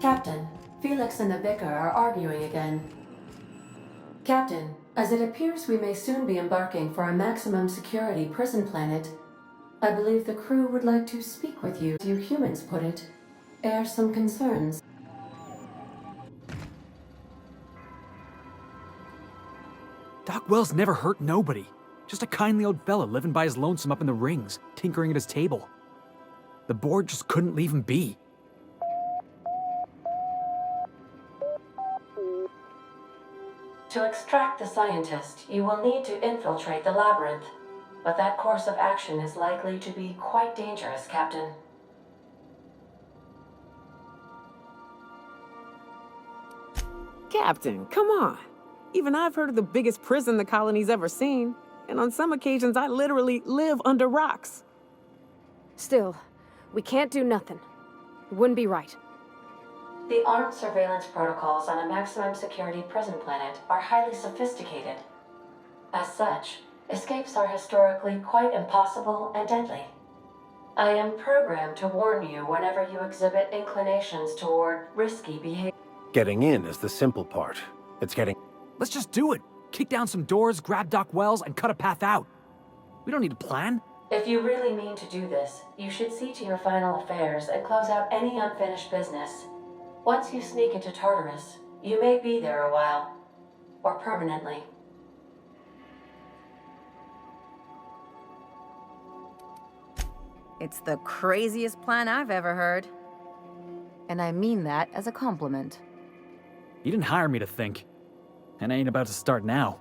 Captain, Felix and the Vicar are arguing again. Captain, as it appears we may soon be embarking for a maximum security prison planet, I believe the crew would like to speak with you, as you humans put it, air some concerns. Doc Wells never hurt nobody. Just a kindly old fella living by his lonesome up in the rings, tinkering at his table. The board just couldn't leave him be. To extract the scientist, you will need to infiltrate the labyrinth. But that course of action is likely to be quite dangerous, Captain. Captain, come on. Even I've heard of the biggest prison the colony's ever seen. And on some occasions, I literally live under rocks. Still, we can't do nothing. It wouldn't be right. The armed surveillance protocols on a maximum security prison planet are highly sophisticated. As such, escapes are historically quite impossible and deadly. I am programmed to warn you whenever you exhibit inclinations toward risky behavior. Getting in is the simple part. It's getting... Let's just do it. Kick down some doors, grab Doc Wells, and cut a path out. We don't need a plan. If you really mean to do this, you should see to your final affairs and close out any unfinished business. Once you sneak into Tartarus, you may be there a while. Or permanently. It's the craziest plan I've ever heard. And I mean that as a compliment. You didn't hire me to think. And I ain't about to start now.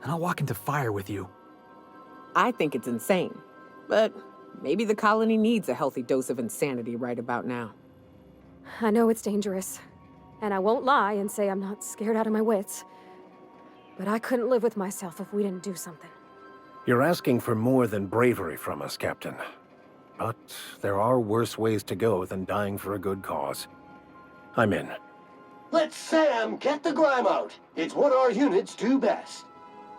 And I'll walk into fire with you. I think it's insane. But maybe the colony needs a healthy dose of insanity right about now. I know it's dangerous. And I won't lie and say I'm not scared out of my wits. But I couldn't live with myself if we didn't do something. You're asking for more than bravery from us, Captain. But there are worse ways to go than dying for a good cause. I'm in. Let Sam get the grime out. It's what our units do best.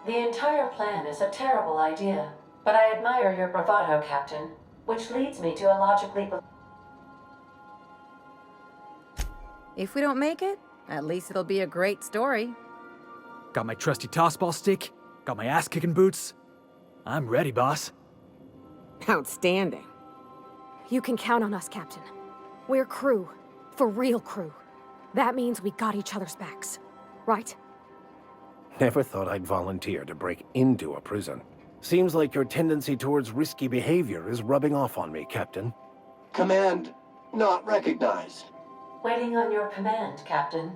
The entire plan is a terrible idea, but I admire your bravado, Captain, which leads me to a logically... If we don't make it, at least it'll be a great story. Got my trusty tossball stick, got my ass-kicking boots. I'm ready, boss. Outstanding. You can count on us, Captain. We're crew. For real crew. That means we got each other's backs. Right? Never thought I'd volunteer to break into a prison. Seems like your tendency towards risky behavior is rubbing off on me, Captain. Command not recognized. Waiting on your command, Captain.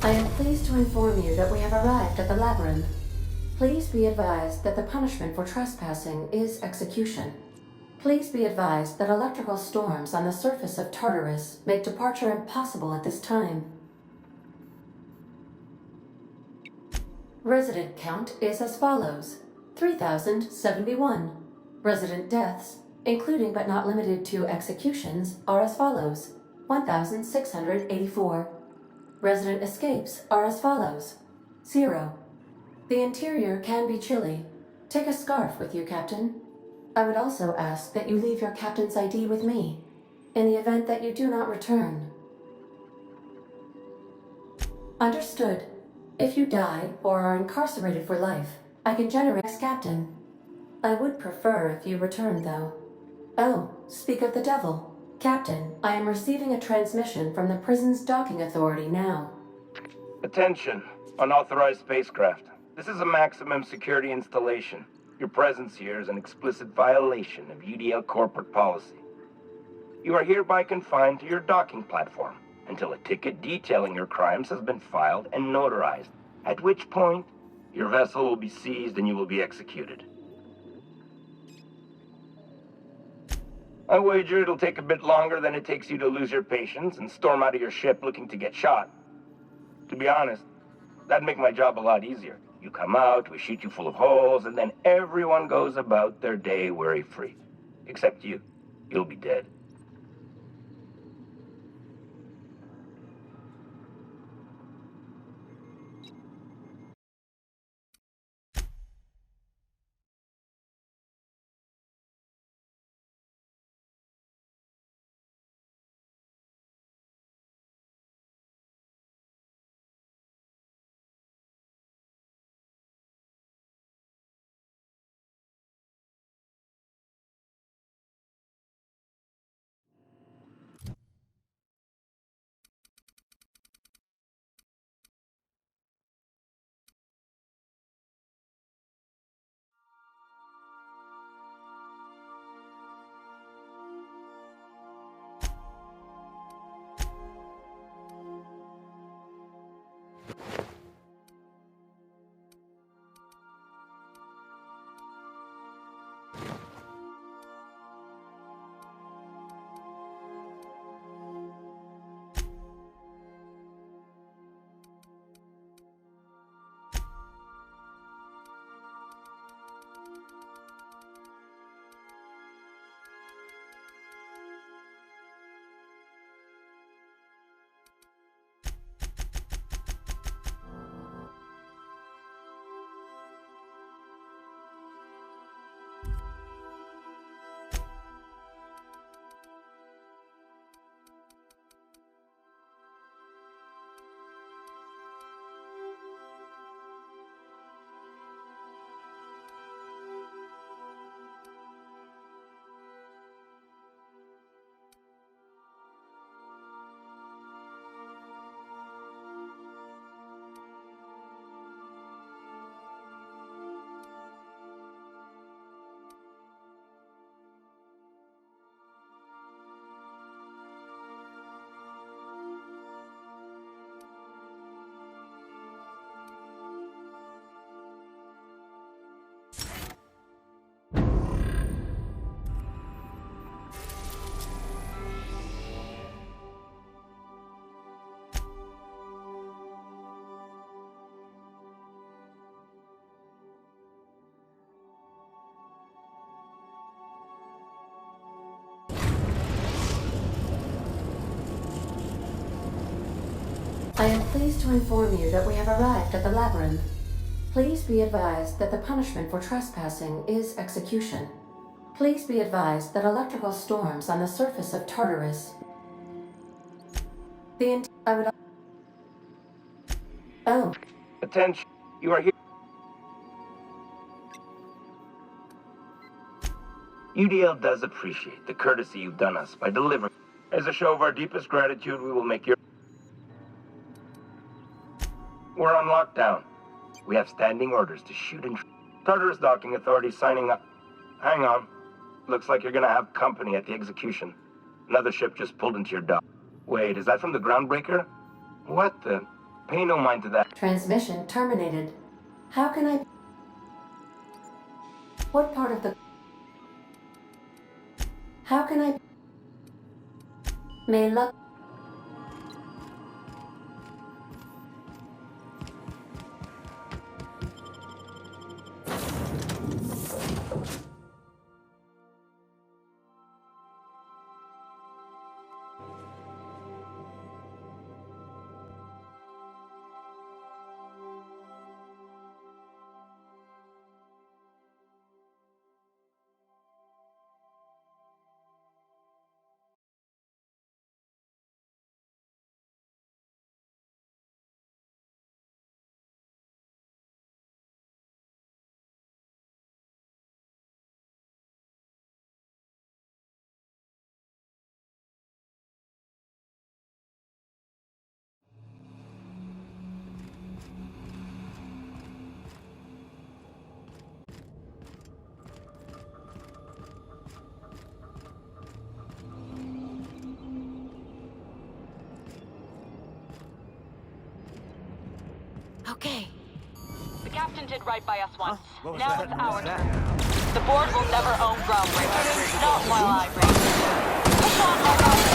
I am pleased to inform you that we have arrived at the labyrinth. Please be advised that the punishment for trespassing is execution. Please be advised that electrical storms on the surface of Tartarus make departure impossible at this time. Resident count is as follows: 3,071. Resident deaths, including but not limited to executions, are as follows: 1,684. Resident escapes are as follows. 0. The interior can be chilly. Take a scarf with you, Captain. I would also ask that you leave your captain's ID with me, in the event that you do not return. Understood. If you die or are incarcerated for life, I can generate ex-captain. I would prefer if you returned, though. Oh, speak of the devil. Captain, I am receiving a transmission from the prison's docking authority now. Attention, unauthorized spacecraft. This is a maximum security installation. Your presence here is an explicit violation of UDL corporate policy. You are hereby confined to your docking platform until a ticket detailing your crimes has been filed and notarized, at which point your vessel will be seized and you will be executed. I wager it'll take a bit longer than it takes you to lose your patience and storm out of your ship looking to get shot. To be honest, that'd make my job a lot easier. You come out, we shoot you full of holes, and then everyone goes about their day worry-free. Except you. You'll be dead. I am pleased to inform you that we have arrived at the labyrinth. Please be advised that the punishment for trespassing is execution. Please be advised that electrical storms on the surface of Tartarus. I would. Oh. Attention, you are here. UDL does appreciate the courtesy you've done us by delivering. As a show of our deepest gratitude, we will make your... We're on lockdown. We have standing orders to shoot and... Tartarus Docking Authority signing up. Hang on. Looks like you're gonna have company at the execution. Another ship just pulled into your dock. Wait, is that from the groundbreaker? What the... Pay no mind to that. Transmission terminated. How can I... What part of the... How can I... May luck... Okay. The captain did right by us once. Now it's our turn. The board will never own groundbreakers. Not while I reign. Push on, my guys!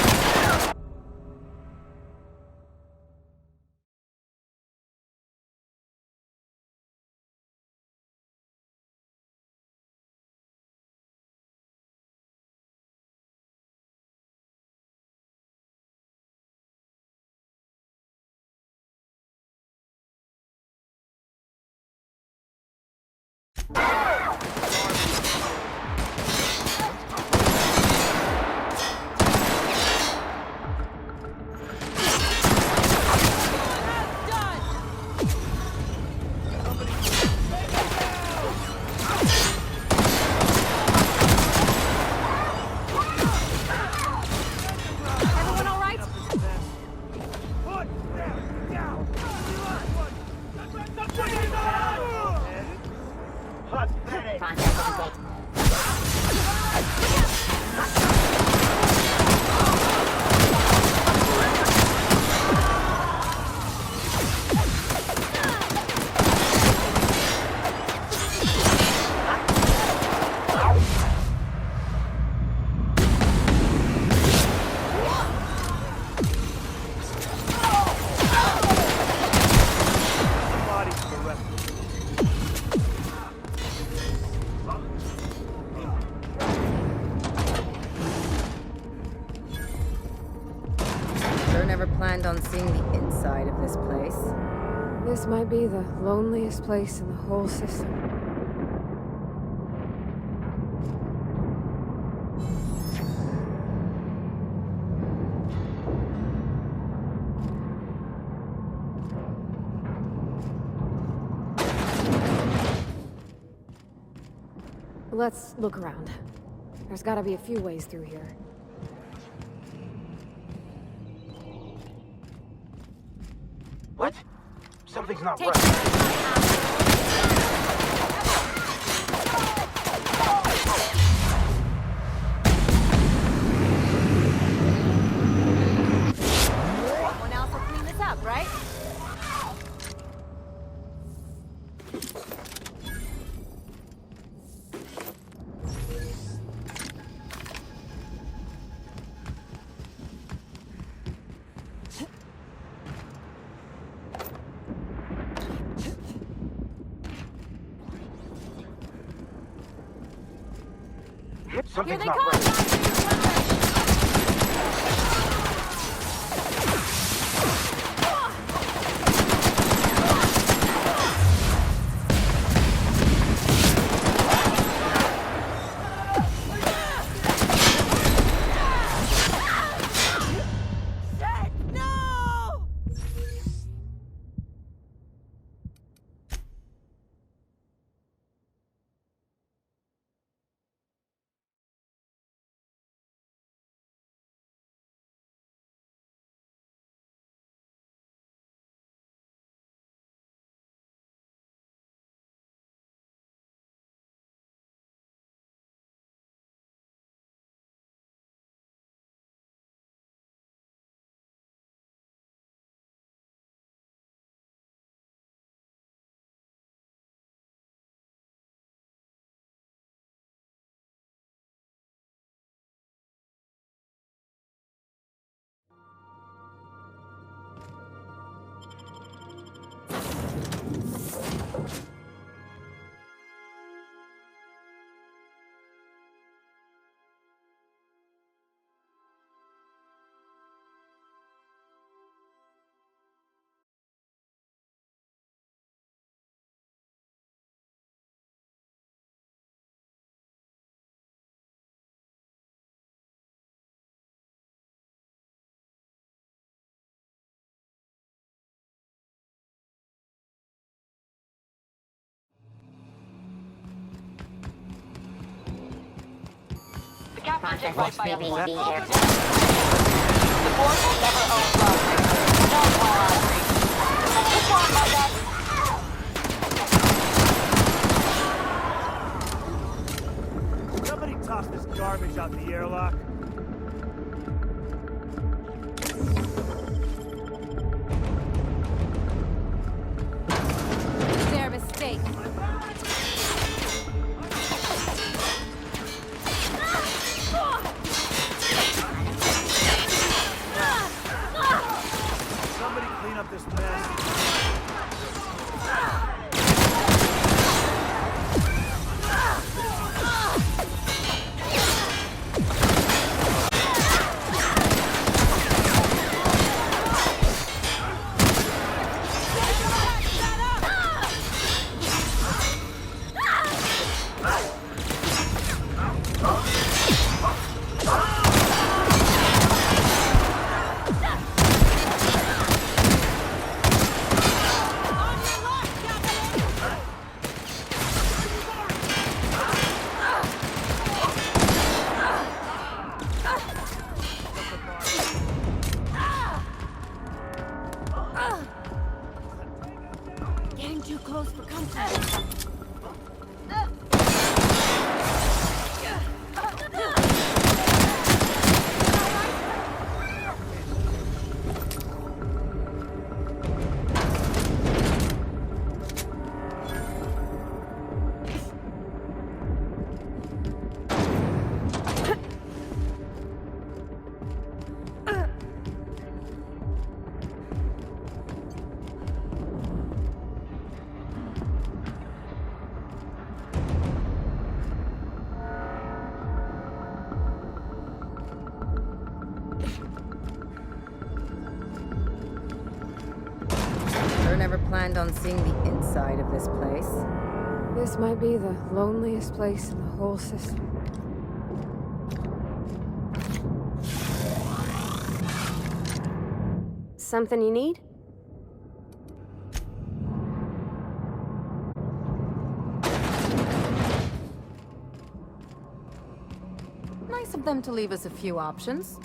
Everyone all right? Sure never planned on seeing the inside of this place. This might be the loneliest place in the whole system. Let's look around. There's gotta be a few ways through here. What? Something's not Take right. Someone else will clean this up, right? Here Something's they not come! right. The captain did right by us once. The board will never own groundbreakers. Not while I reign. Push on, my guys! Somebody toss this garbage out the airlock. never planned on seeing the inside of this place. This might be the loneliest place in the whole system. Something you need? Nice of them to leave us a few options.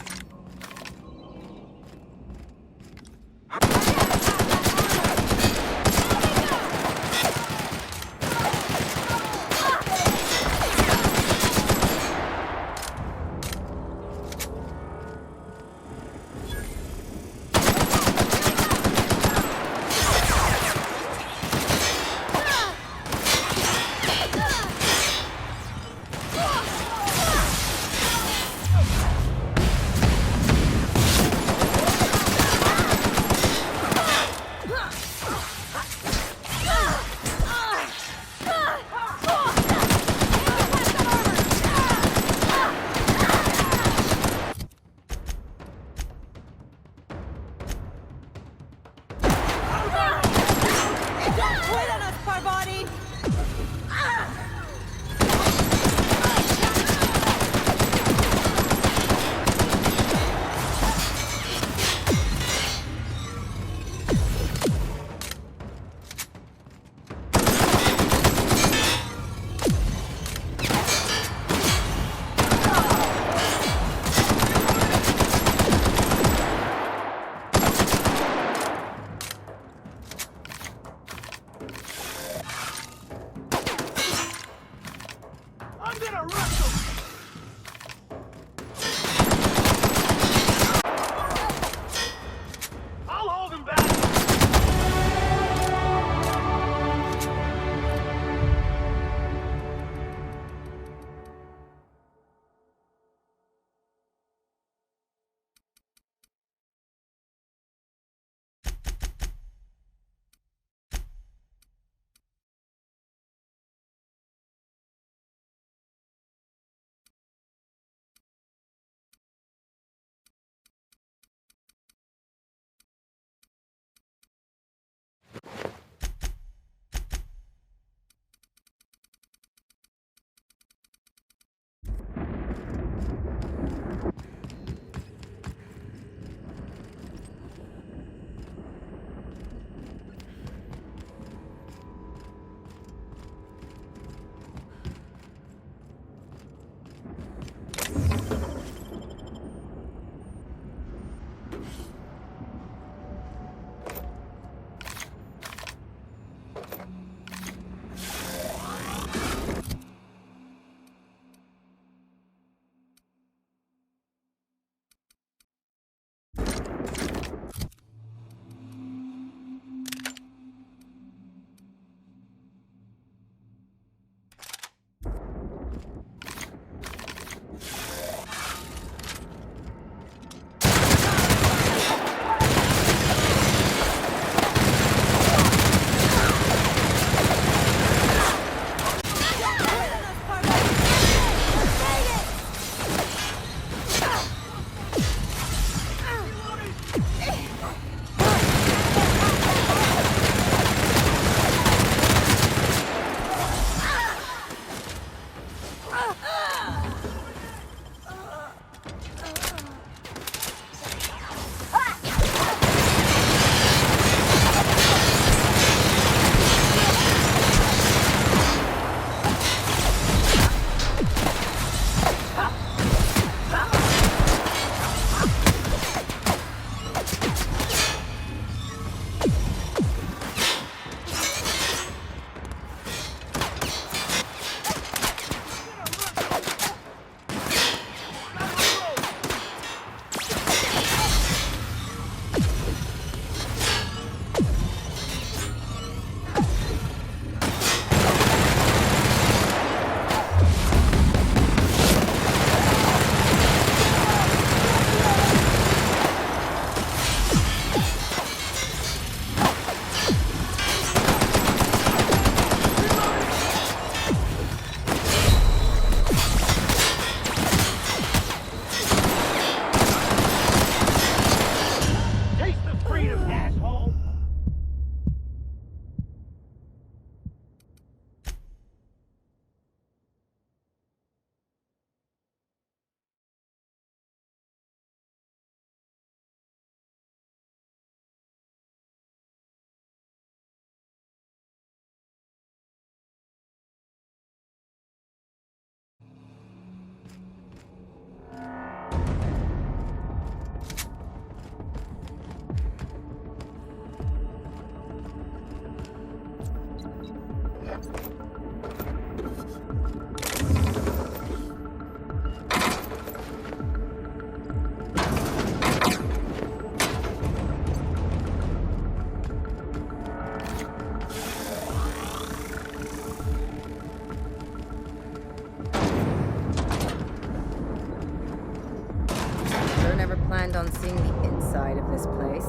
intend on seeing the inside of this place.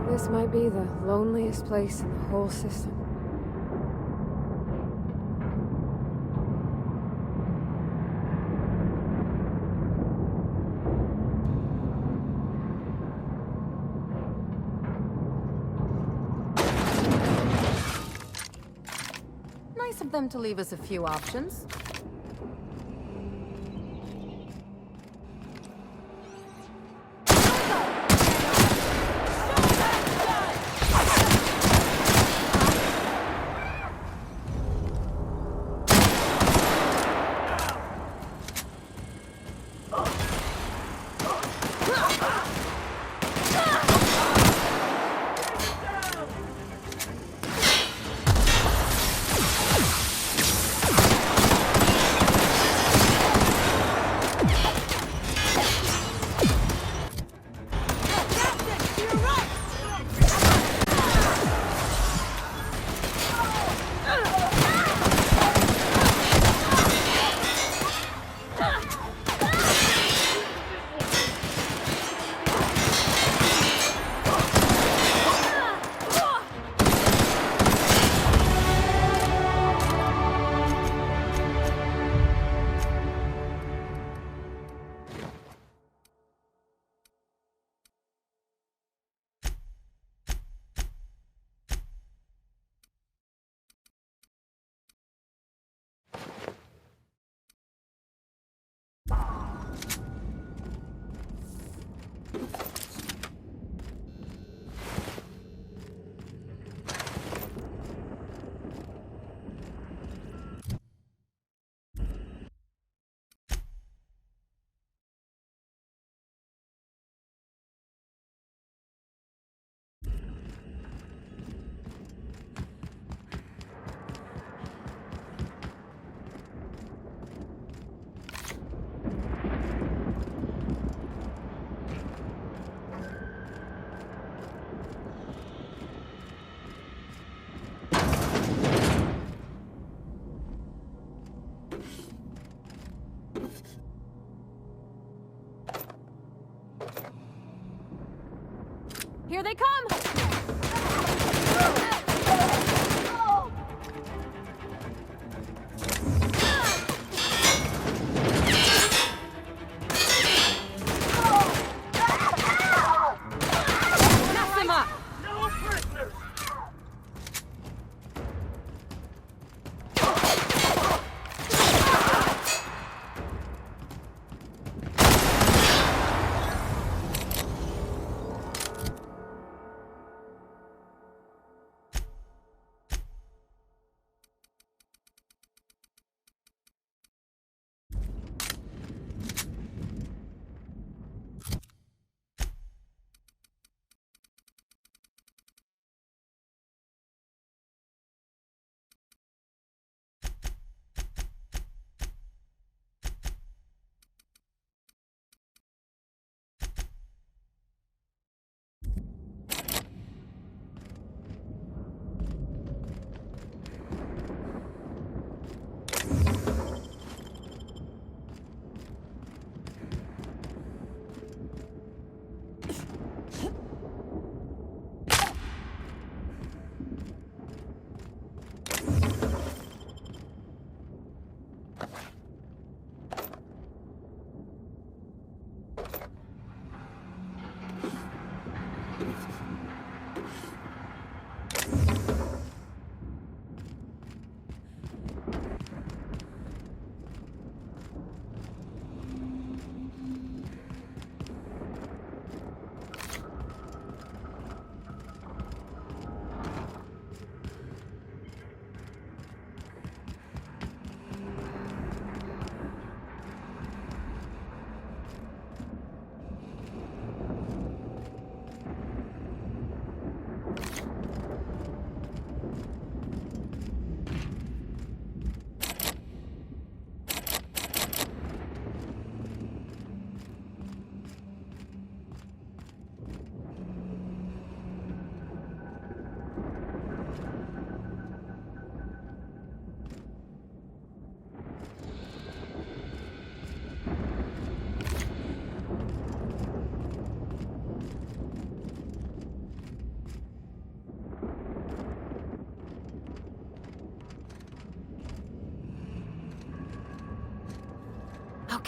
This might be the loneliest place in the whole system. Nice of them to leave us a few options. Here they come! Mess them up! No prisoners!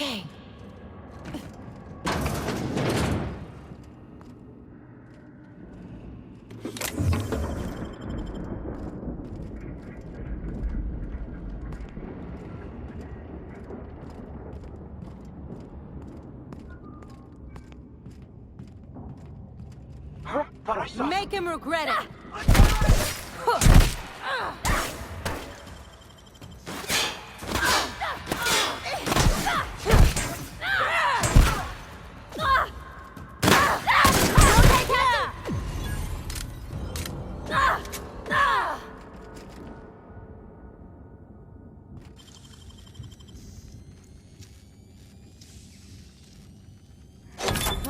Okay. Make him regret it!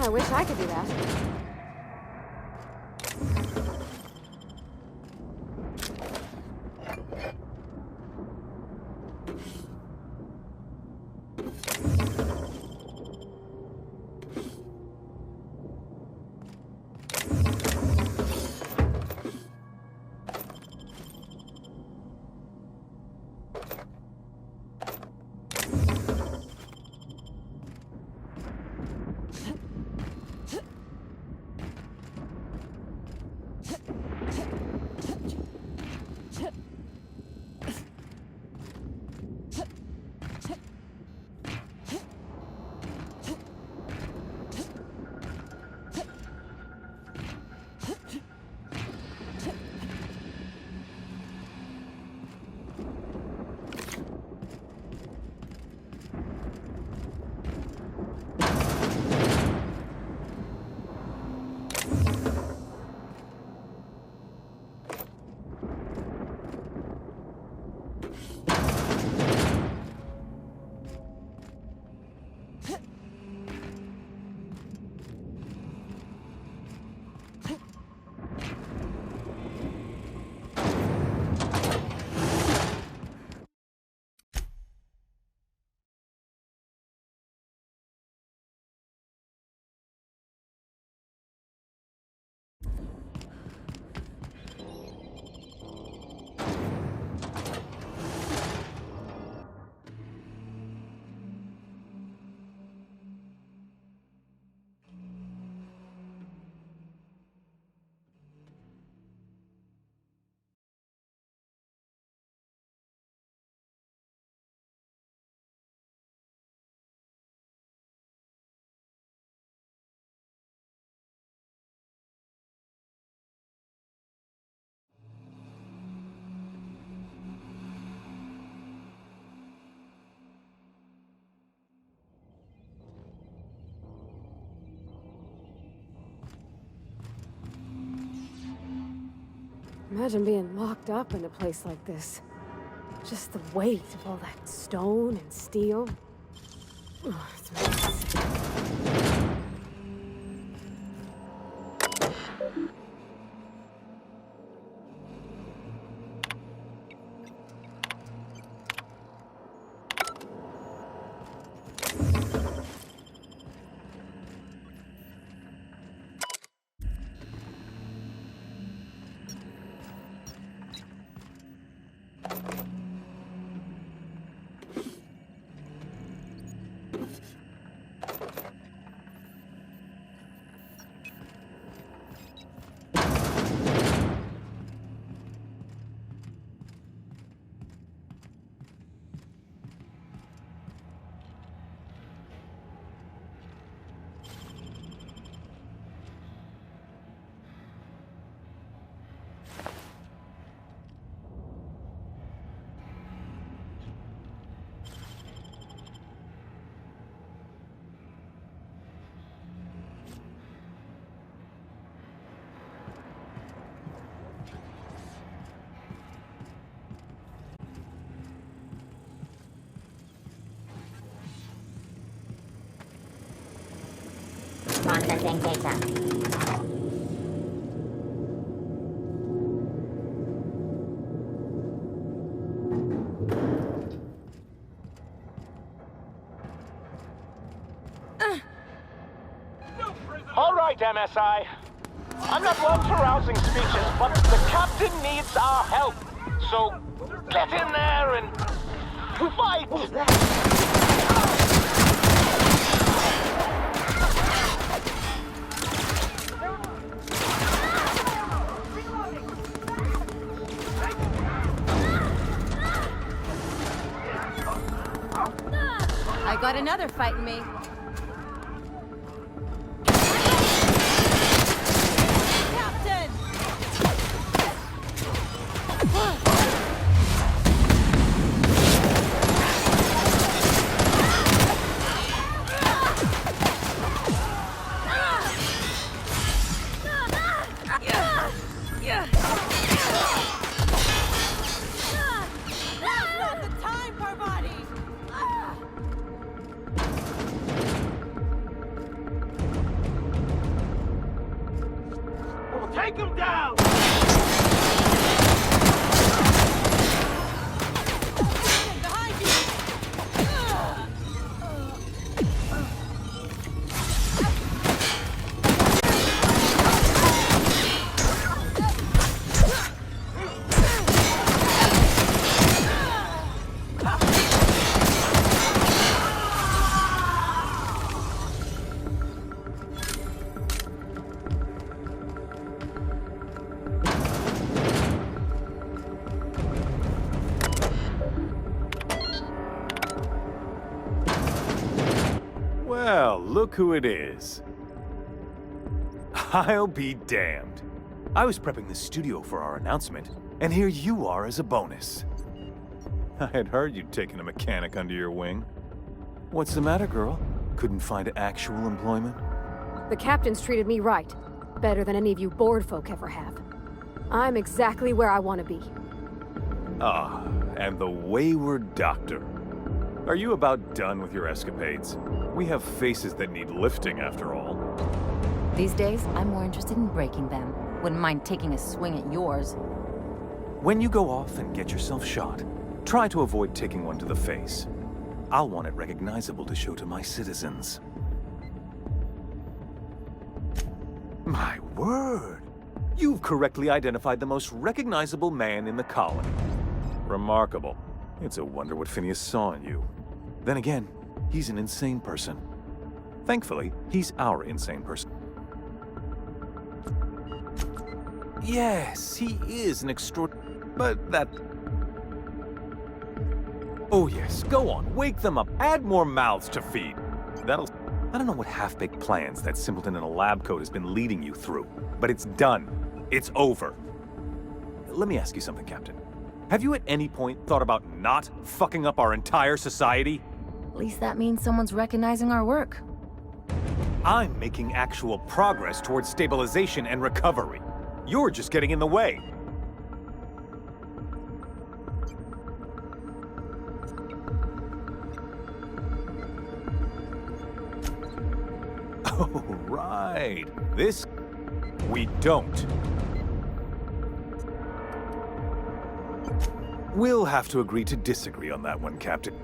I wish I could do that. Imagine being locked up in a place like this. Just the weight of all that stone and steel. Oh, it's really sick. Processing data. All right, MSI. I'm not one for rousing speeches, but the captain needs our help. So get in there and fight! Quite another fighting me. Captain! Take him down! Behind you! Well, look who it is. I'll be damned. I was prepping the studio for our announcement, and here you are as a bonus. I had heard you'd taken a mechanic under your wing. What's the matter, girl? Couldn't find actual employment? The captain's treated me right. Better than any of you bored folk ever have. I'm exactly where I want to be. Ah, and the wayward doctor. Are you about done with your escapades? We have faces that need lifting, after all. These days, I'm more interested in breaking them. Wouldn't mind taking a swing at yours. When you go off and get yourself shot, try to avoid taking one to the face. I'll want it recognizable to show to my citizens. My word! You've correctly identified the most recognizable man in the colony. Remarkable. It's a wonder what Phineas saw in you. Then again, he's an insane person. Thankfully, he's our insane person. Yes, he is an but that... Oh yes, go on, wake them up, add more mouths to feed. That'll... I don't know what half-baked plans that simpleton in a lab coat has been leading you through, but it's done. It's over. Let me ask you something, Captain. Have you at any point thought about not fucking up our entire society? At least that means someone's recognizing our work. I'm making actual progress towards stabilization and recovery. You're just getting in the way. Oh, right. This... we don't. We'll have to agree to disagree on that one, Captain.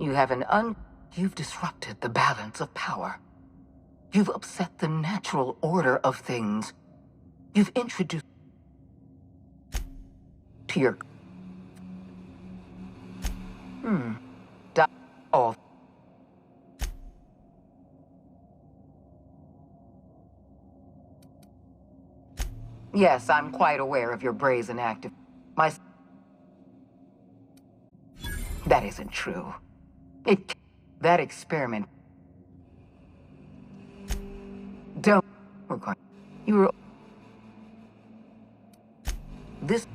You have You've disrupted the balance of power. You've upset the natural order of things. You've introduced to your... Oh. Yes, I'm quite aware of your brazen act of... That isn't true. That experiment... Don't... We're going... You were... This...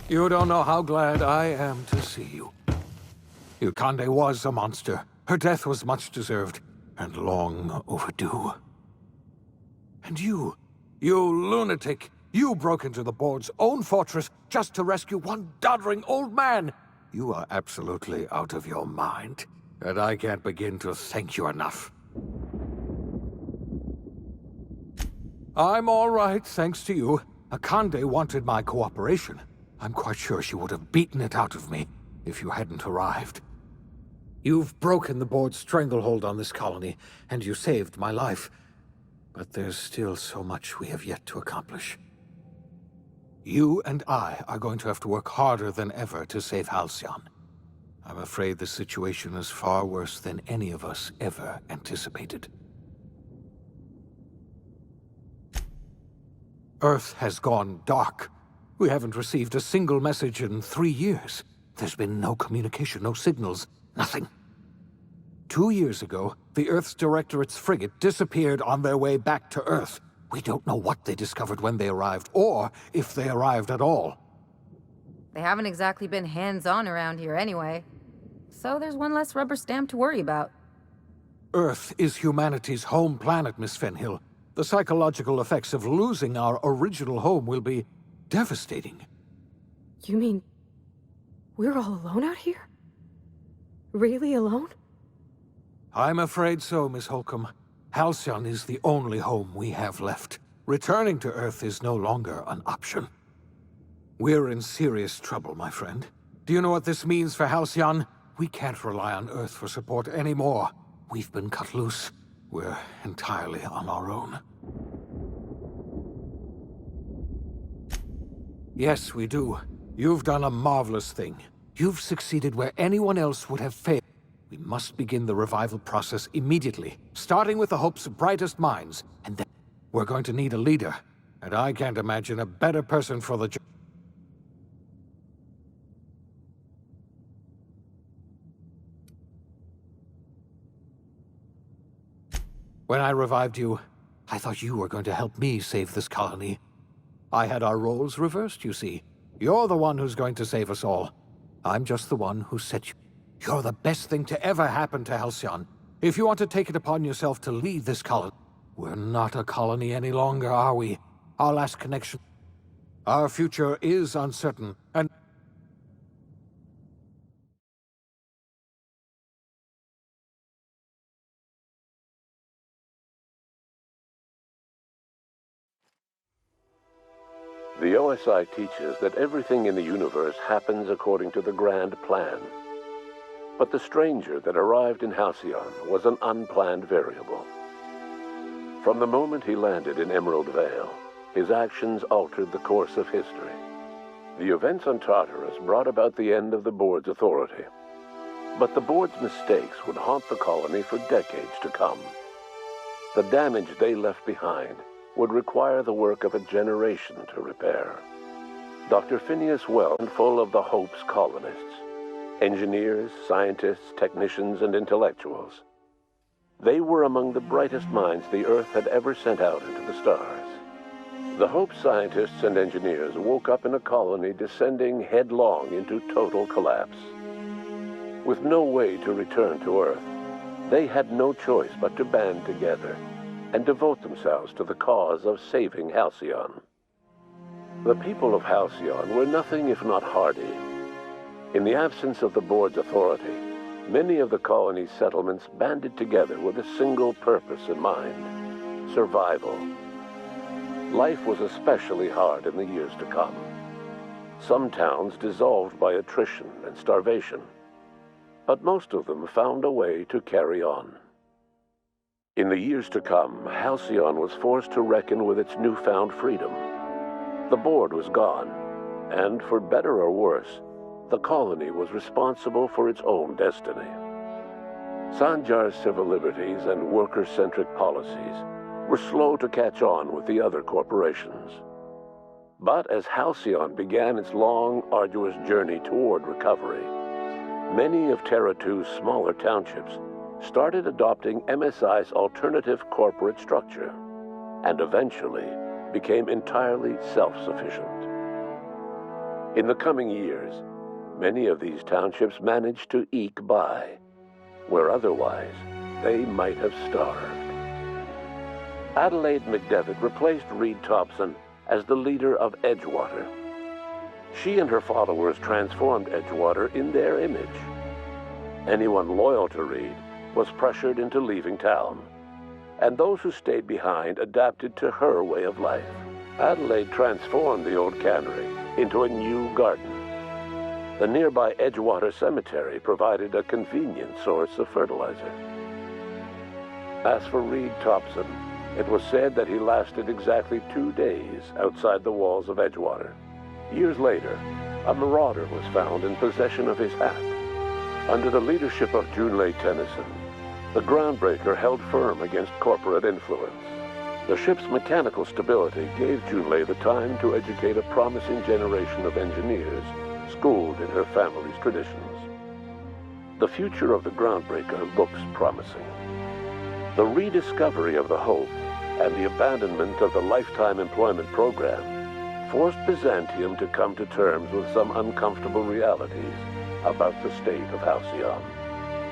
You don't know how glad I am to see you. Yukande was a monster. Her death was much deserved, and long overdue. And you lunatic, you broke into the board's own fortress just to rescue one doddering old man. You are absolutely out of your mind, and I can't begin to thank you enough. I'm all right, thanks to you. Akande wanted my cooperation. I'm quite sure she would have beaten it out of me if you hadn't arrived. You've broken the board's stranglehold on this colony, and you saved my life. But there's still so much we have yet to accomplish. You and I are going to have to work harder than ever to save Halcyon. I'm afraid the situation is far worse than any of us ever anticipated. Earth has gone dark. We haven't received a single message in 3 years. There's been no communication, no signals, nothing. 2 years ago, the Earth's Directorate's frigate disappeared on their way back to Earth. We don't know what they discovered when they arrived, or if they arrived at all. They haven't exactly been hands-on around here anyway. So there's one less rubber stamp to worry about. Earth is humanity's home planet, Miss Fenhill. The psychological effects of losing our original home will be devastating. You mean we're all alone out here? Really alone? I'm afraid so, Miss Holcomb. Halcyon is the only home we have left. Returning to Earth is no longer an option. We're in serious trouble, my friend. Do you know what this means for Halcyon? We can't rely on Earth for support anymore. We've been cut loose. We're entirely on our own. Yes, we do. You've done a marvelous thing. You've succeeded where anyone else would have failed. We must begin the revival process immediately, starting with the Hope's brightest minds, and then we're going to need a leader. And I can't imagine a better person for the job. When I revived you, I thought you were going to help me save this colony. I had our roles reversed, you see. You're the one who's going to save us all. I'm just the one who set you. You're the best thing to ever happen to Halcyon. If you want to take it upon yourself to lead this colony... We're not a colony any longer, are we? Our last connection... Our future is uncertain, and... The OSI teaches that everything in the universe happens according to the grand plan. But the stranger that arrived in Halcyon was an unplanned variable. From the moment he landed in Emerald Vale, his actions altered the course of history. The events on Tartarus brought about the end of the board's authority. But the board's mistakes would haunt the colony for decades to come. The damage they left behind would require the work of a generation to repair. Dr. Phineas Wells, full of the Hope's colonists, engineers, scientists, technicians, and intellectuals. They were among the brightest minds the Earth had ever sent out into the stars. The Hope scientists and engineers woke up in a colony descending headlong into total collapse. With no way to return to Earth, they had no choice but to band together and devote themselves to the cause of saving Halcyon. The people of Halcyon were nothing if not hardy. In the absence of the board's authority, many of the colony's settlements banded together with a single purpose in mind: survival. Life was especially hard in the years to come. Some towns dissolved by attrition and starvation, but most of them found a way to carry on. In the years to come, Halcyon was forced to reckon with its newfound freedom. The board was gone, and for better or worse, the colony was responsible for its own destiny. Sanjar's civil liberties and worker-centric policies were slow to catch on with the other corporations. But as Halcyon began its long, arduous journey toward recovery, many of Terra 2's smaller townships started adopting MSI's alternative corporate structure, and eventually became entirely self-sufficient. In the coming years, many of these townships managed to eke by, where otherwise they might have starved. Adelaide McDevitt replaced Reed Thompson as the leader of Edgewater. She and her followers transformed Edgewater in their image. Anyone loyal to Reed was pressured into leaving town, and those who stayed behind adapted to her way of life. Adelaide transformed the old cannery into a new garden. The nearby Edgewater Cemetery provided a convenient source of fertilizer. As for Reed Thompson, it was said that he lasted exactly 2 days outside the walls of Edgewater. Years later, a marauder was found in possession of his hat. Under the leadership of Junlei Tennyson, the groundbreaker held firm against corporate influence. The ship's mechanical stability gave Junlei the time to educate a promising generation of engineers schooled in her family's traditions. The future of the groundbreaker looks promising. The rediscovery of the Hope and the abandonment of the lifetime employment program forced Byzantium to come to terms with some uncomfortable realities about the state of Halcyon.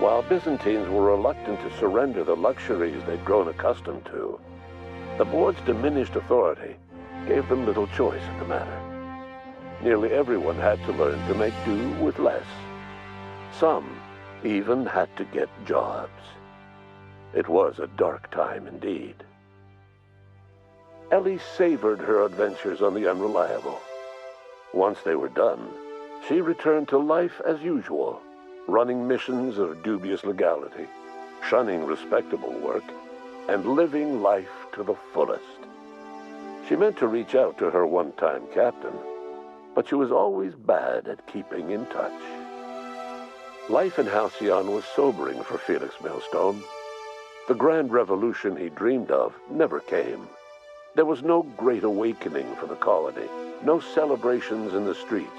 While Byzantines were reluctant to surrender the luxuries they'd grown accustomed to, the board's diminished authority gave them little choice in the matter. Nearly everyone had to learn to make do with less. Some even had to get jobs. It was a dark time indeed. Ellie savored her adventures on the Unreliable. Once they were done, she returned to life as usual, running missions of dubious legality, shunning respectable work, and living life to the fullest. She meant to reach out to her one-time captain, but she was always bad at keeping in touch. Life in Halcyon was sobering for Felix Millstone. The grand revolution he dreamed of never came. There was no great awakening for the colony, no celebrations in the streets.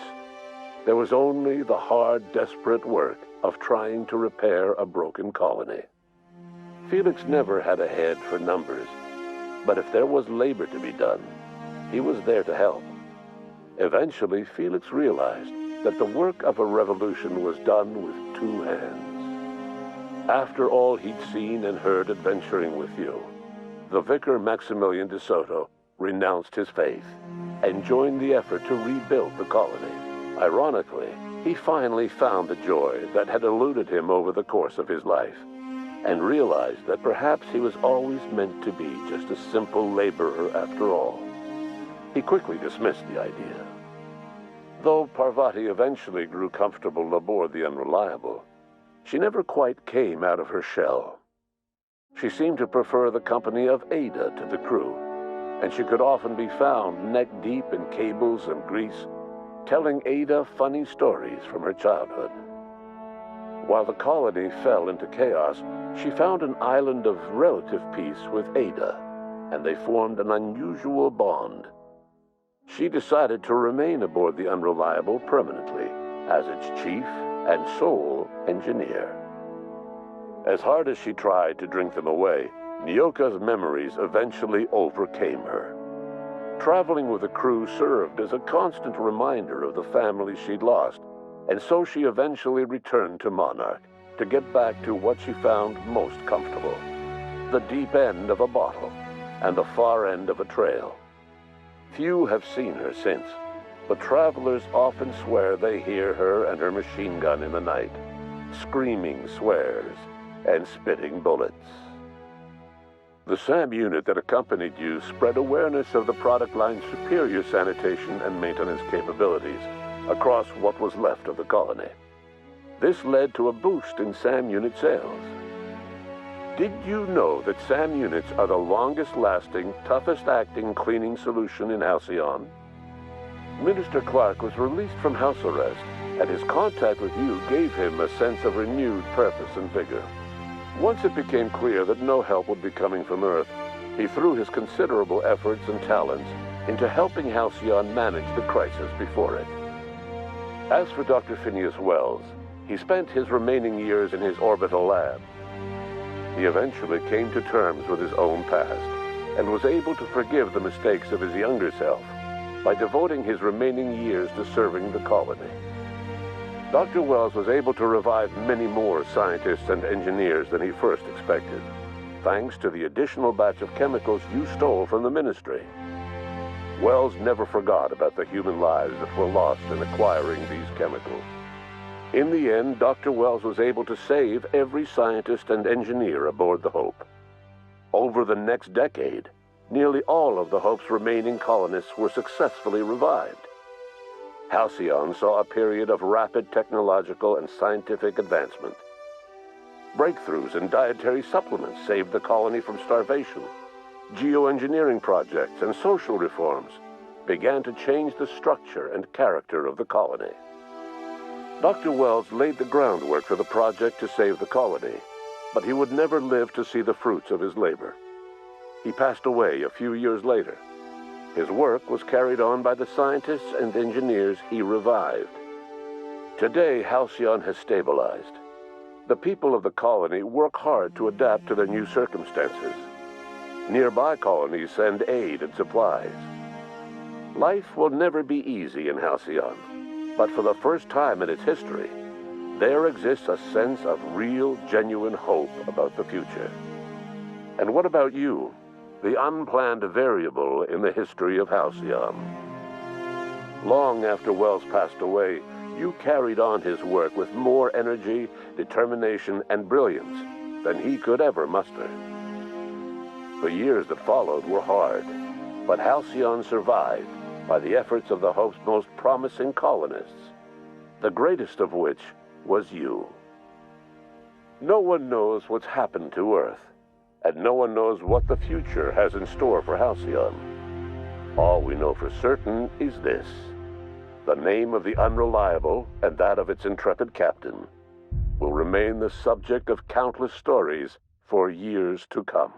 There was only the hard, desperate work of trying to repair a broken colony. Felix never had a head for numbers, but if there was labor to be done, he was there to help. Eventually, Felix realized that the work of a revolution was done with 2 hands. After all he'd seen and heard adventuring with you, the vicar Maximilian de Soto renounced his faith and joined the effort to rebuild the colony. Ironically, he finally found the joy that had eluded him over the course of his life, and realized that perhaps he was always meant to be just a simple laborer after all. He quickly dismissed the idea. Though Parvati eventually grew comfortable aboard the Unreliable, she never quite came out of her shell. She seemed to prefer the company of Ada to the crew, and she could often be found neck-deep in cables and grease, telling Ada funny stories from her childhood. While the colony fell into chaos, she found an island of relative peace with Ada, and they formed an unusual bond. She decided to remain aboard the Unreliable permanently as its chief and sole engineer. As hard as she tried to drink them away, Nyoka's memories eventually overcame her. Traveling with the crew served as a constant reminder of the family she'd lost, and so she eventually returned to Monarch to get back to what she found most comfortable: the deep end of a bottle and the far end of a trail. Few have seen her since, but travelers often swear they hear her and her machine gun in the night, screaming swears and spitting bullets. The SAM unit that accompanied you spread awareness of the product line's superior sanitation and maintenance capabilities across what was left of the colony. This led to a boost in SAM unit sales. Did you know that SAM units are the longest-lasting, toughest-acting cleaning solution in Halcyon? Minister Clark was released from house arrest, and his contact with you gave him a sense of renewed purpose and vigor. Once it became clear that no help would be coming from Earth, he threw his considerable efforts and talents into helping Halcyon manage the crisis before it. As for Dr. Phineas Wells, he spent his remaining years in his orbital lab. He eventually came to terms with his own past and was able to forgive the mistakes of his younger self, by devoting his remaining years to serving the colony. Dr. Wells was able to revive many more scientists and engineers than he first expected, thanks to the additional batch of chemicals you stole from the Ministry. Wells never forgot about the human lives that were lost in acquiring these chemicals. In the end, Dr. Wells was able to save every scientist and engineer aboard the Hope. Over the next decade, nearly all of the Hope's remaining colonists were successfully revived. Halcyon saw a period of rapid technological and scientific advancement. Breakthroughs in dietary supplements saved the colony from starvation. Geoengineering projects and social reforms began to change the structure and character of the colony. Dr. Wells laid the groundwork for the project to save the colony, but he would never live to see the fruits of his labor. He passed away a few years later. His work was carried on by the scientists and engineers he revived. Today, Halcyon has stabilized. The people of the colony work hard to adapt to their new circumstances. Nearby colonies send aid and supplies. Life will never be easy in Halcyon, but for the first time in its history, there exists a sense of real, genuine hope about the future. And what about you, the unplanned variable in the history of Halcyon? Long after Wells passed away, you carried on his work with more energy, determination, and brilliance than he could ever muster. The years that followed were hard, but Halcyon survived by the efforts of the Hope's most promising colonists, the greatest of which was you. No one knows what's happened to Earth, and no one knows what the future has in store for Halcyon. All we know for certain is this: the name of the Unreliable and that of its intrepid captain will remain the subject of countless stories for years to come.